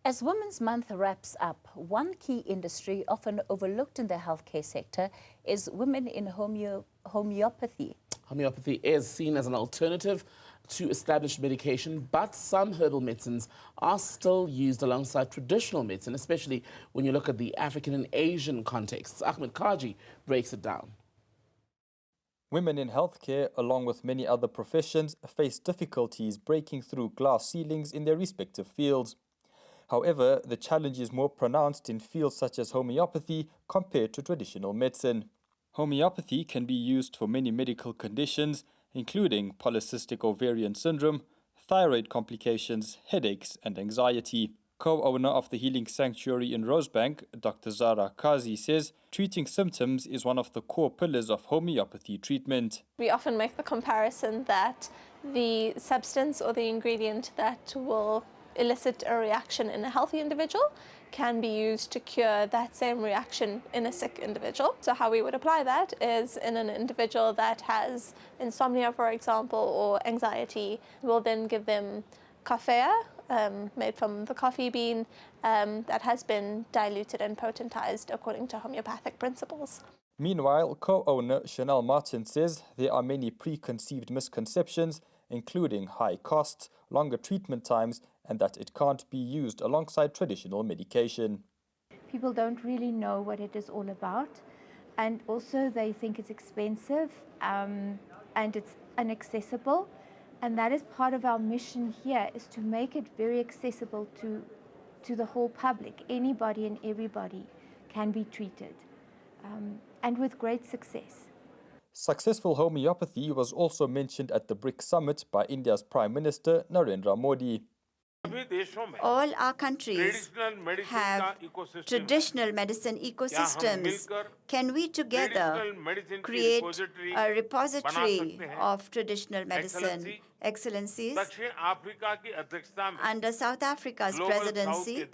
As Women's Month wraps up, one key industry often overlooked in the healthcare sector is women in homeopathy. Homeopathy is seen as an alternative to established medication, but some herbal medicines are still used alongside traditional medicine, especially when you look at the African and Asian contexts. Ahmed Kajee breaks it down. Women in healthcare, along with many other professions, face difficulties breaking through glass ceilings in their respective fields. However, the challenge is more pronounced in fields such as homeopathy compared to traditional medicine. Homeopathy can be used for many medical conditions, including polycystic ovarian syndrome, thyroid complications, headaches, and anxiety. Co-owner of the Healing Sanctuary in Rosebank, Dr. Zara Kajee says treating symptoms is one of the core pillars of homeopathy treatment. We often make the comparison that the substance or the ingredient that will elicit a reaction in a healthy individual can be used to cure that same reaction in a sick individual. So how we would apply that is in an individual that has insomnia, for example, or anxiety, we'll then give them coffea, made from the coffee bean, that has been diluted and potentized according to homeopathic principles. Meanwhile, co-owner Chanel Martin says there are many preconceived misconceptions, including high costs, longer treatment times, and that it can't be used alongside traditional medication. People don't really know what it is all about, and also they think it's expensive and it's inaccessible. And that is part of our mission here, is to make it very accessible to the whole public. Anybody and everybody can be treated, and with great success. Successful homeopathy was also mentioned at the BRICS summit by India's Prime Minister Narendra Modi. All our countries have traditional medicine ecosystems. Can we together create a repository of traditional medicine excellencies? Under South Africa's presidency,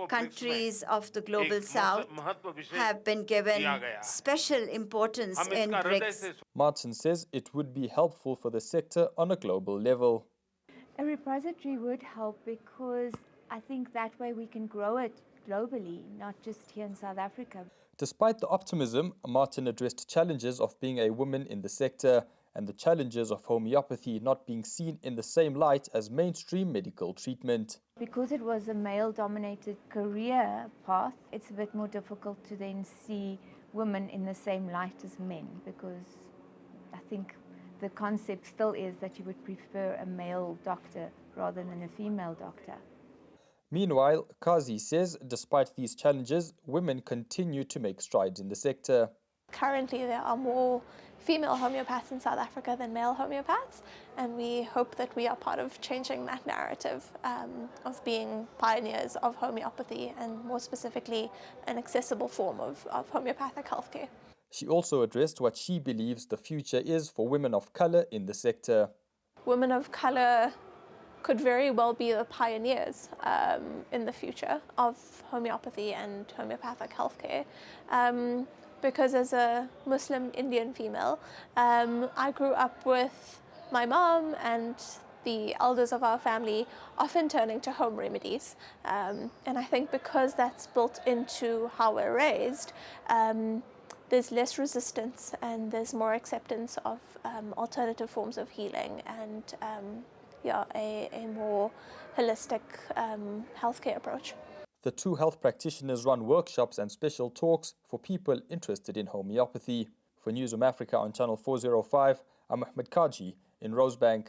countries of the Global South have been given special importance in BRICS. Martin says it would be helpful for the sector on a global level. A repository would help because I think that way we can grow it globally, not just here in South Africa. Despite the optimism, Martin addressed challenges of being a woman in the sector and the challenges of homeopathy not being seen in the same light as mainstream medical treatment. Because it was a male-dominated career path, it's a bit more difficult to then see women in the same light as men, because I think the concept still is that you would prefer a male doctor rather than a female doctor. Meanwhile, Kajee says despite these challenges, women continue to make strides in the sector. Currently, there are more female homeopaths in South Africa than male homeopaths, and we hope that we are part of changing that narrative of being pioneers of homeopathy, and more specifically, an accessible form of homeopathic healthcare. She also addressed what she believes the future is for women of color in the sector. Women of color could very well be the pioneers in the future of homeopathy and homeopathic healthcare. Because as a Muslim Indian female, I grew up with my mom and the elders of our family often turning to home remedies. And I think because that's built into how we're raised, there's less resistance and there's more acceptance of alternative forms of healing and a more holistic healthcare approach. The two health practitioners run workshops and special talks for people interested in homeopathy. For Newzroom Africa on Channel 405, I'm Ahmed Kajee in Rosebank.